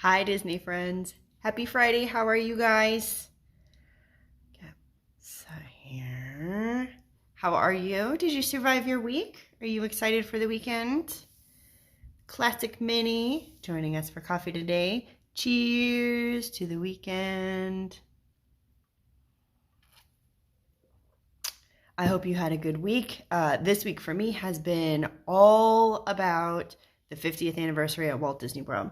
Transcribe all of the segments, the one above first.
Hi, Disney friends. Happy Friday. How are you guys? Get here. How are you? Did you survive your week? Are you excited for the weekend? Classic Mini joining us for coffee today. Cheers to the weekend. I hope you had a good week. This week for me has been all about the 50th anniversary at Walt Disney World.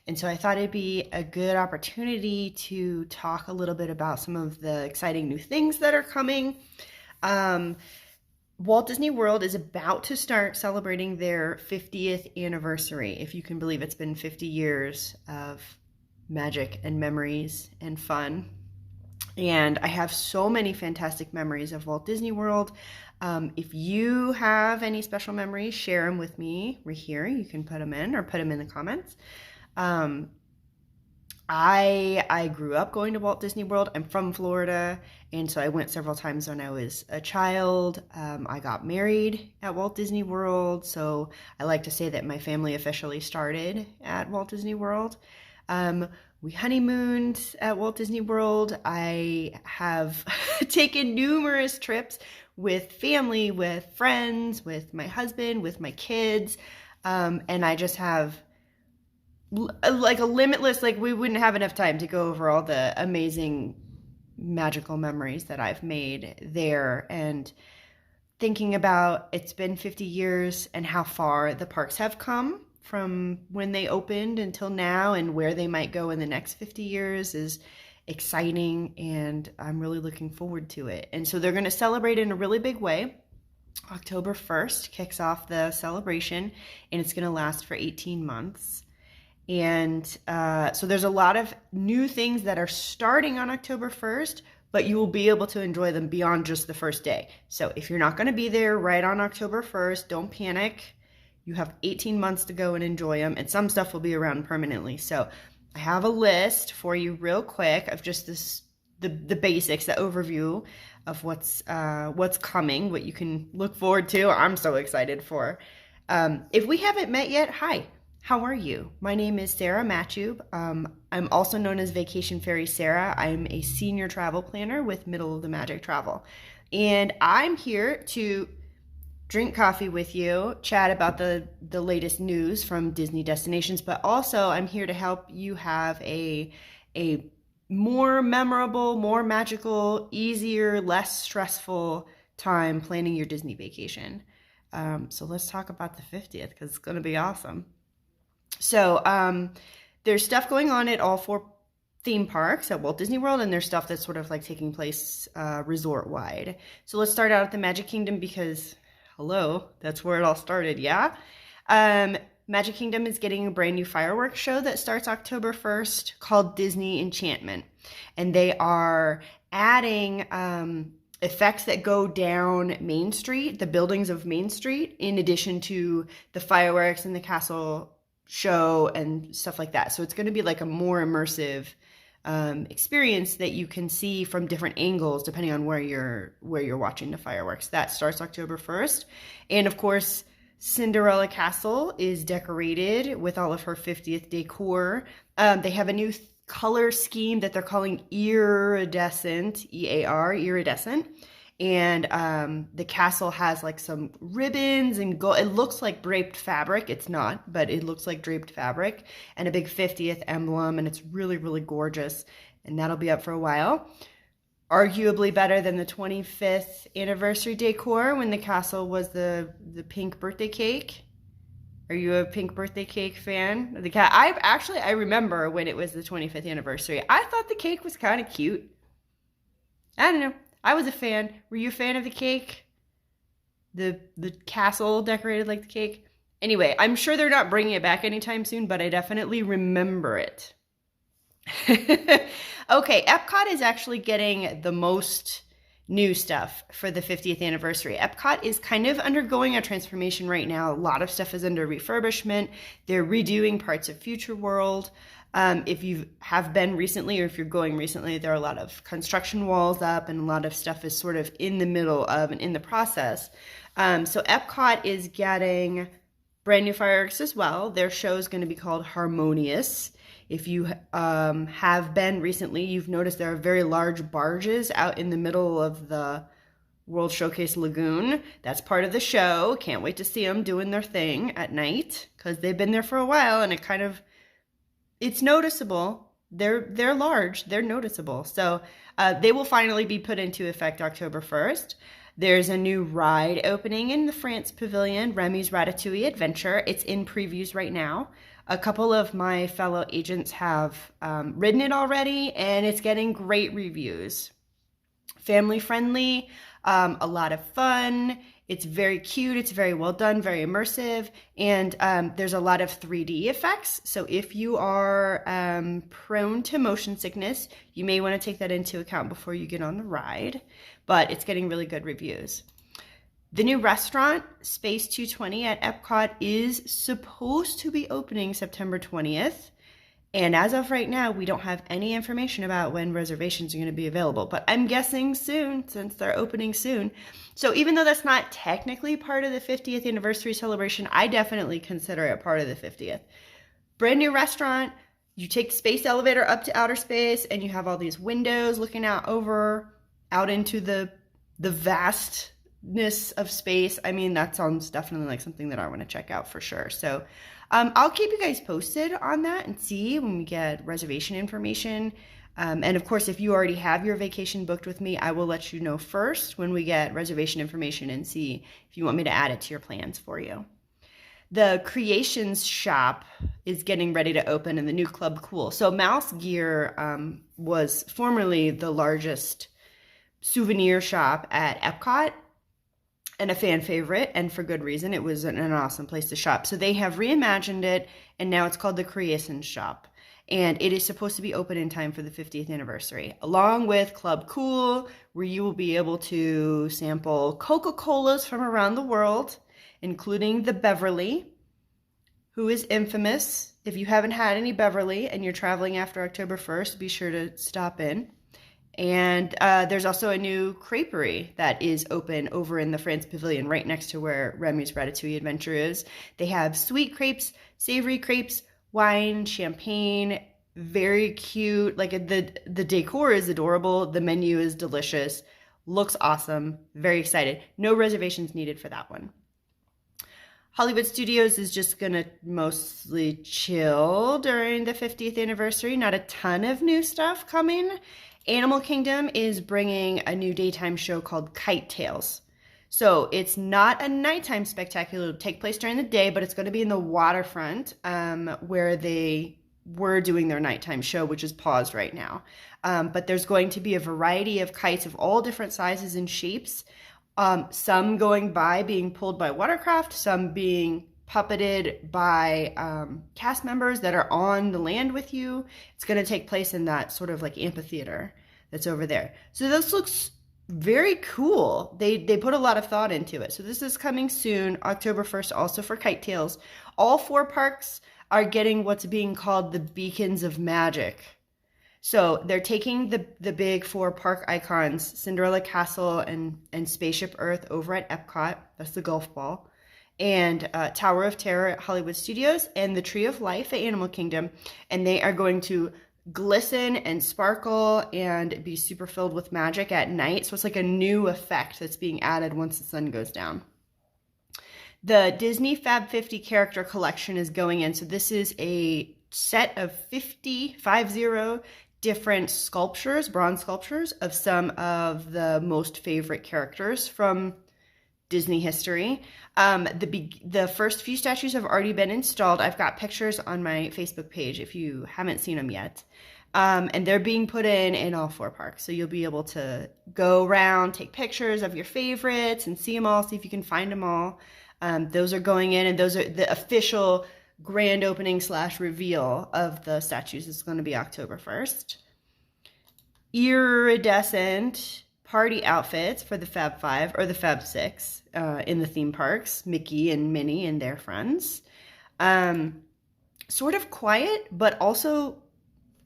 And so I thought it'd be a good opportunity to talk a little bit about some of the exciting new things that are coming. Walt Disney World is about to start celebrating their 50th anniversary. If you can believe it's been 50 years of magic and memories and fun. And I have so many fantastic memories of Walt Disney World. If you have any special memories, share them with me right here. You can put them in or put them in the comments. I grew up going to Walt Disney World. I'm from Florida, and so I went several times when I was a child. I got married at Walt Disney World, so I like to say that my family officially started at Walt Disney World. We honeymooned at Walt Disney World. I have taken numerous trips with family, with friends, with my husband, with my kids, and I just have like a limitless, like we wouldn't have enough time to go over all the amazing magical memories that I've made there. And thinking about it's been 50 years and how far the parks have come from when they opened until now and where they might go in the next 50 years is exciting, and I'm really looking forward to it. And so they're going to celebrate in a really big way. October 1st kicks off the celebration, and it's going to last for 18 months. And so there's a lot of new things that are starting on October 1st, but you will be able to enjoy them beyond just the first day. So if you're not going to be there right on October 1st, don't panic. You have 18 months to go and enjoy them, and some stuff will be around permanently. So I have a list for you real quick of just the basics, the overview of what's coming, what you can look forward to. I'm so excited for. If we haven't met yet, hi. How are you? My name is Sara Mahjoub. I'm also known as Vacation Fairy Sara. I'm a senior travel planner with Middle of the Magic Travel. And I'm here to drink coffee with you, chat about the latest news from Disney destinations, but also I'm here to help you have a more memorable, more magical, easier, less stressful time planning your Disney vacation. So let's talk about the 50th because it's going to be awesome. So there's stuff going on at all four theme parks at Walt Disney World, and there's stuff that's sort of like taking place resort-wide. So let's start out at the Magic Kingdom because, hello, that's where it all started, yeah? Magic Kingdom is getting a brand new fireworks show that starts October 1st called Disney Enchantment. And they are adding effects that go down Main Street, the buildings of Main Street, in addition to the fireworks and the castle show and stuff like that. So it's going to be like a more immersive experience that you can see from different angles depending on where you're watching the fireworks. That starts October 1st. And of course, Cinderella Castle is decorated with all of her 50th decor. They have a new color scheme that they're calling iridescent, E-A-R, iridescent. And the castle has like some ribbons and gold. It looks like draped fabric. It's not, but it looks like draped fabric and a big 50th emblem. And it's really, really gorgeous. And that'll be up for a while. Arguably better than the 25th anniversary decor when the castle was the pink birthday cake. Are you a pink birthday cake fan? I remember when it was the 25th anniversary. I thought the cake was kind of cute. I don't know. I was a fan. Were you a fan of the cake? The castle decorated like the cake? Anyway, I'm sure they're not bringing it back anytime soon, but I definitely remember it. Okay, Epcot is actually getting the most new stuff for the 50th anniversary. Epcot is kind of undergoing a transformation right now. A lot of stuff is under refurbishment. They're redoing parts of Future World. If you have been recently or if you're going recently, there are a lot of construction walls up and a lot of stuff is sort of in the middle of and in the process. So Epcot is getting brand new fireworks as well. Their show is going to be called Harmonious. If you have been recently, you've noticed there are very large barges out in the middle of the World Showcase Lagoon. That's part of the show. Can't wait to see them doing their thing at night because they've been there for a while, and it's noticeable. They're large. They're noticeable. So they will finally be put into effect October 1st. There's a new ride opening in the France Pavilion, Remy's Ratatouille Adventure. It's in previews right now. A couple of my fellow agents have ridden it already, and it's getting great reviews. Family friendly, a lot of fun. It's very cute. It's very well done, very immersive. And there's a lot of 3D effects. So if you are prone to motion sickness, you may want to take that into account before you get on the ride. But it's getting really good reviews. The new restaurant, Space 220 at Epcot, is supposed to be opening September 20th. And as of right now, we don't have any information about when reservations are going to be available, but I'm guessing soon since they're opening soon. So even though that's not technically part of the 50th anniversary celebration, I definitely consider it part of the 50th. Brand new restaurant. You take the space elevator up to outer space and you have all these windows looking out into the vastness of space. I mean, that sounds definitely like something that I want to check out for sure. So I'll keep you guys posted on that and see when we get reservation information. And of course, if you already have your vacation booked with me, I will let you know first when we get reservation information and see if you want me to add it to your plans for you. The Creations shop is getting ready to open in the new Club Cool. So Mouse Gear was formerly the largest souvenir shop at Epcot, and a fan favorite, and for good reason. It was an awesome place to shop. So they have reimagined it, and now it's called the Creations Shop. And it is supposed to be open in time for the 50th anniversary, along with Club Cool, where you will be able to sample Coca-Colas from around the world, including the Beverly, who is infamous. If you haven't had any Beverly and you're traveling after October 1st, be sure to stop in. And there's also a new creperie that is open over in the France Pavilion, right next to where Remy's Ratatouille Adventure is. They have sweet crepes, savory crepes, wine, champagne, very cute. Like the decor is adorable. The menu is delicious. Looks awesome. Very excited. No reservations needed for that one. Hollywood Studios is just going to mostly chill during the 50th anniversary. Not a ton of new stuff coming. Animal Kingdom is bringing a new daytime show called Kite Tales. So it's not a nighttime spectacular. It'll take place during the day, but it's going to be in the waterfront where they were doing their nighttime show, which is paused right now. But there's going to be a variety of kites of all different sizes and shapes. Some going by being pulled by watercraft, some being puppeted by cast members that are on the land with you. It's going to take place in that sort of like amphitheater that's over there. So this looks very cool. They put a lot of thought into it. So this is coming soon, October 1st, also for Kite Tales. All 4 parks are getting what's being called the Beacons of Magic. So they're taking the big 4 park icons, Cinderella Castle and Spaceship Earth over at Epcot. That's the golf ball. And Tower of Terror at Hollywood Studios, and the Tree of Life at Animal Kingdom, and they are going to glisten and sparkle and be super filled with magic at night. So it's like a new effect that's being added once the sun goes down. The Disney Fab 50 character collection is going in. So this is a set of 50 different sculptures, bronze sculptures of some of the most favorite characters from Disney history. The first few statues have already been installed. I've got pictures on my Facebook page if you haven't seen them yet. And they're being put in all 4 parks. So you'll be able to go around, take pictures of your favorites and see them all, see if you can find them all. Those are going in, and those are the official grand opening / reveal of the statues. Is going to be October 1st. Iridescent party outfits for the Fab 5 or the Fab 6 in the theme parks, Mickey and Minnie and their friends. Sort of quiet, but also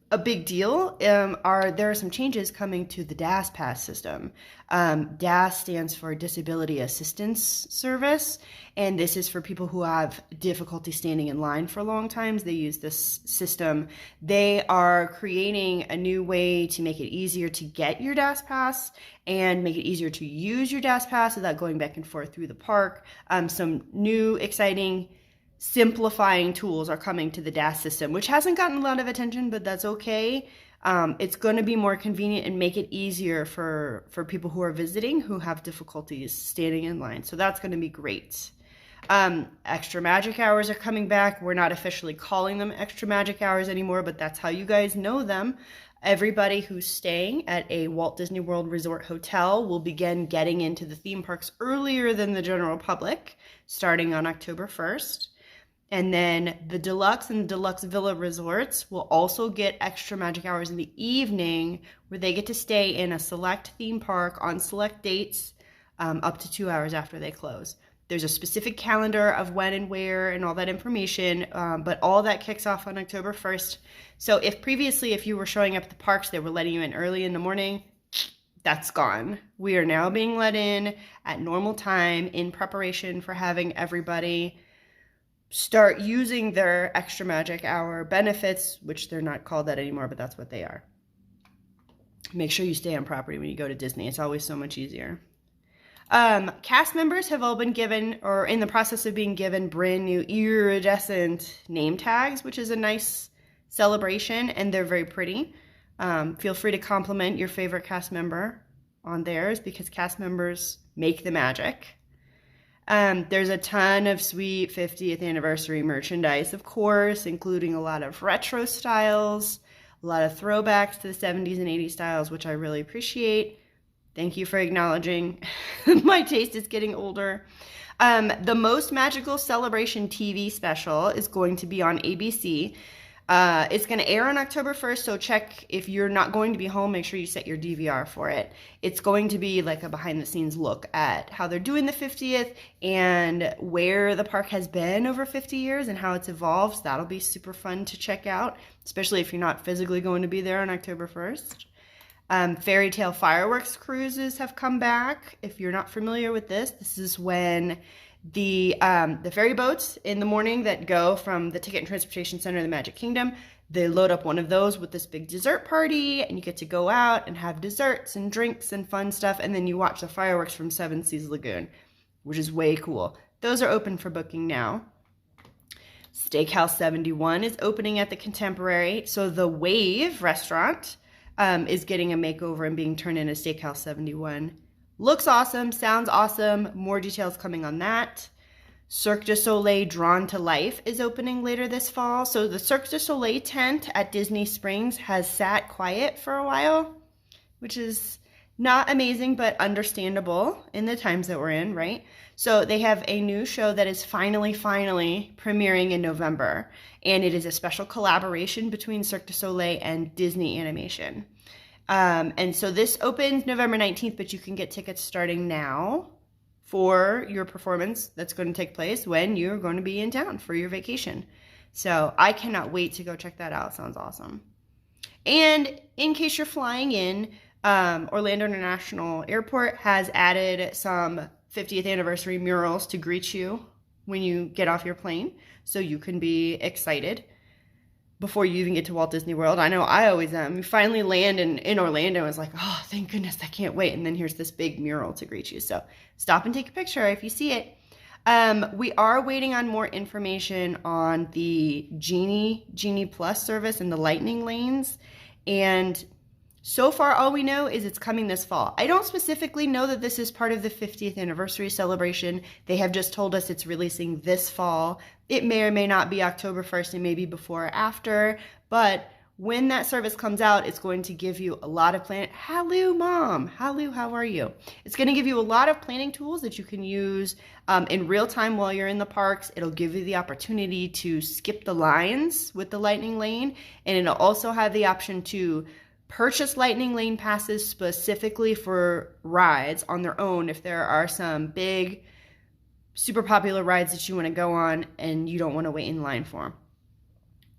a big deal there are some changes coming to the DAS pass system. DAS stands for Disability Assistance Service, and this is for people who have difficulty standing in line for long times. They use this system. They are creating a new way to make it easier to get your DAS pass and make it easier to use your DAS pass without going back and forth through the park. Some new exciting simplifying tools are coming to the DAS system, which hasn't gotten a lot of attention, but that's okay. It's going to be more convenient and make it easier for people who are visiting who have difficulties standing in line. So that's going to be great. Extra magic hours are coming back. We're not officially calling them extra magic hours anymore, but that's how you guys know them. Everybody who's staying at a Walt Disney World Resort hotel will begin getting into the theme parks earlier than the general public, starting on October 1st. And then the deluxe and deluxe villa resorts will also get extra magic hours in the evening, where they get to stay in a select theme park on select dates up to 2 hours after they close. There's a specific calendar of when and where and all that information, but all that kicks off on October 1st. So if previously, if you were showing up at the parks, they were letting you in early in the morning, that's gone. We are now being let in at normal time in preparation for having everybody start using their extra magic hour benefits, which they're not called that anymore, but that's what they are. Make sure you stay on property when you go to Disney. It's always so much easier. Cast members have all been given, or in the process of being given, brand new iridescent name tags, which is a nice celebration, and they're very pretty. Feel free to compliment your favorite cast member on theirs, because cast members make the magic. There's a ton of sweet 50th anniversary merchandise, of course, including a lot of retro styles, a lot of throwbacks to the 70s and 80s styles, which I really appreciate. Thank you for acknowledging my taste is getting older. The Most Magical Celebration TV special is going to be on ABC. It's going to air on October 1st, so check if you're not going to be home, make sure you set your DVR for it. It's going to be like a behind-the-scenes look at how they're doing the 50th and where the park has been over 50 years and how it's evolved. So that'll be super fun to check out, especially if you're not physically going to be there on October 1st. Fairy Tale fireworks cruises have come back. If you're not familiar with this is when the ferry boats in the morning that go from the Ticket and Transportation Center to the Magic Kingdom, they load up one of those with this big dessert party, and you get to go out and have desserts and drinks and fun stuff, and then you watch the fireworks from Seven Seas Lagoon, which is way cool. Those are open for booking now. Steakhouse 71 is opening at the Contemporary, so the Wave restaurant is getting a makeover and being turned into Steakhouse 71. Looks awesome, sounds awesome. More details coming on that. Cirque du Soleil Drawn to Life is opening later this fall. So the Cirque du Soleil tent at Disney Springs has sat quiet for a while, which is not amazing, but understandable in the times that we're in, right? So they have a new show that is finally premiering in November. And it is a special collaboration between Cirque du Soleil and Disney Animation. And so this opens November 19th, but you can get tickets starting now for your performance that's going to take place when you're going to be in town for your vacation. So I cannot wait to go check that out. Sounds awesome. And in case you're flying in, Orlando International Airport has added some 50th anniversary murals to greet you when you get off your plane, so you can be excited before you even get to Walt Disney World. I know I always am. You finally land in Orlando, and it's like, oh, thank goodness, I can't wait. And then here's this big mural to greet you. So stop and take a picture if you see it. We are waiting on more information on the Genie Plus service and the Lightning lanes. And so far, all we know is it's coming this fall. I don't specifically know that this is part of the 50th anniversary celebration. They have just told us it's releasing this fall. It may or may not be October 1st, and maybe before or after, but when that service comes out, it's going to give you a lot of planning. Hello, Mom. Hello, how are you? It's going to give you a lot of planning tools that you can use in real time while you're in the parks. It'll give you the opportunity to skip the lines with the Lightning Lane, and it'll also have the option to purchase Lightning Lane passes specifically for rides on their own if there are some big, super popular rides that you want to go on and you don't want to wait in line for them.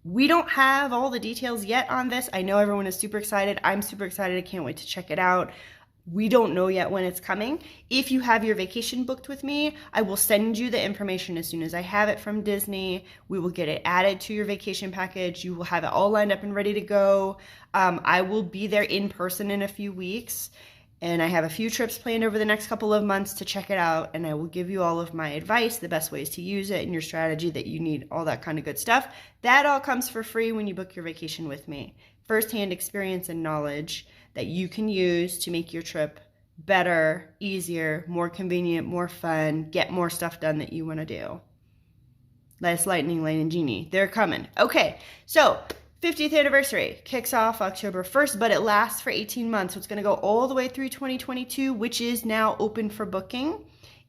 We don't have all the details yet on this. I know everyone is super excited. I'm super excited. I can't wait to check it out. We don't know yet when it's coming. If you have your vacation booked with me, I will send you the information as soon as I have it from Disney. We will get it added to your vacation package. You will have it all lined up and ready to go. I will be there in person in a few weeks, and I have a few trips planned over the next couple of months to check it out, and I will give you all of my advice, the best ways to use it, and your strategy that you need, all that kind of good stuff. That all comes for free when you book your vacation with me. First-hand experience and knowledge that you can use to make your trip better, easier, more convenient, more fun, get more stuff done that you want to do. Last Lightning Lane and Genie, they're coming. Okay, so 50th anniversary kicks off October 1st, but it lasts for 18 months. So it's going to go all the way through 2022, which is now open for booking.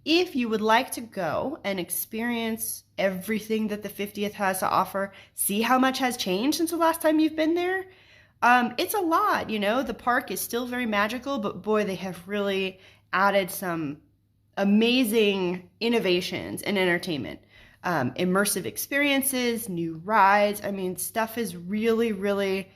If you would like to go and experience everything that the 50th has to offer, see how much has changed since the last time you've been there. It's a lot, you know. The park is still very magical, but boy, they have really added some amazing innovations in entertainment. Immersive experiences, new rides. I mean, stuff is really, really,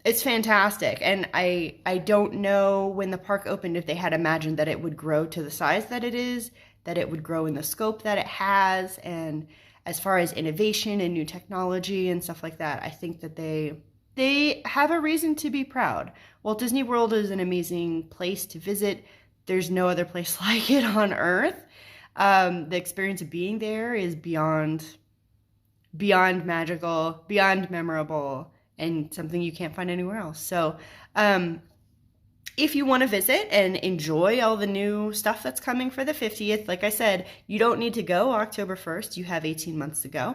it's fantastic. And I don't know when the park opened if they had imagined that it would grow to the size that it is, that it would grow in the scope that it has. And as far as innovation and new technology and stuff like that, I think that they have a reason to be proud. Walt Disney World is an amazing place to visit. There's no other place like it on Earth. The experience of being there is beyond magical, beyond memorable, and something you can't find anywhere else. So if you want to visit and enjoy all the new stuff that's coming for the 50th, like I said, you don't need to go October 1st. You have 18 months to go.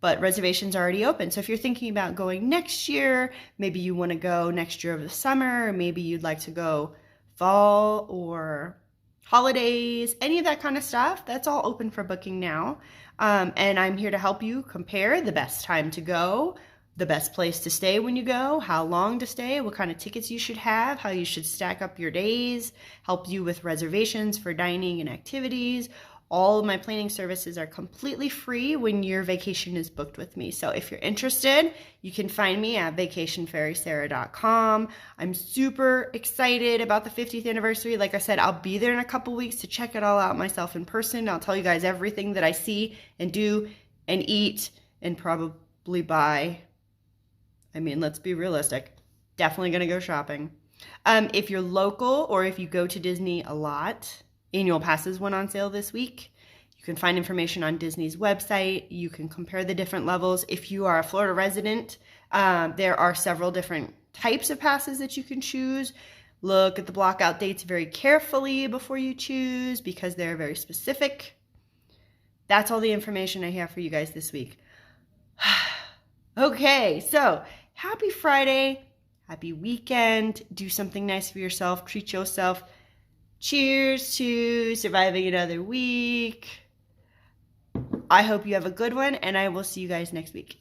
But reservations are already open. So if you're thinking about going next year, maybe you want to go next year over the summer, or maybe you'd like to go fall or holidays, any of that kind of stuff, that's all open for booking now. And I'm here to help you compare the best time to go, the best place to stay when you go, how long to stay, what kind of tickets you should have, how you should stack up your days, help you with reservations for dining and activities. All of my planning services are completely free when your vacation is booked with me. So if you're interested, you can find me at vacationfairysara.com. I'm super excited about the 50th anniversary. Like I said, I'll be there in a couple weeks to check it all out myself in person. I'll tell you guys everything that I see and do and eat and probably buy. I mean, let's be realistic. Definitely going to go shopping. If you're local or if you go to Disney a lot, annual passes went on sale this week. You can find information on Disney's website. You can compare the different levels. If you are a Florida resident, there are several different types of passes that you can choose. Look at the blockout dates very carefully before you choose because they're very specific. That's all the information I have for you guys this week. Okay, so happy Friday, happy weekend. Do something nice for yourself, treat yourself. Cheers to surviving another week. I hope you have a good one, and I will see you guys next week.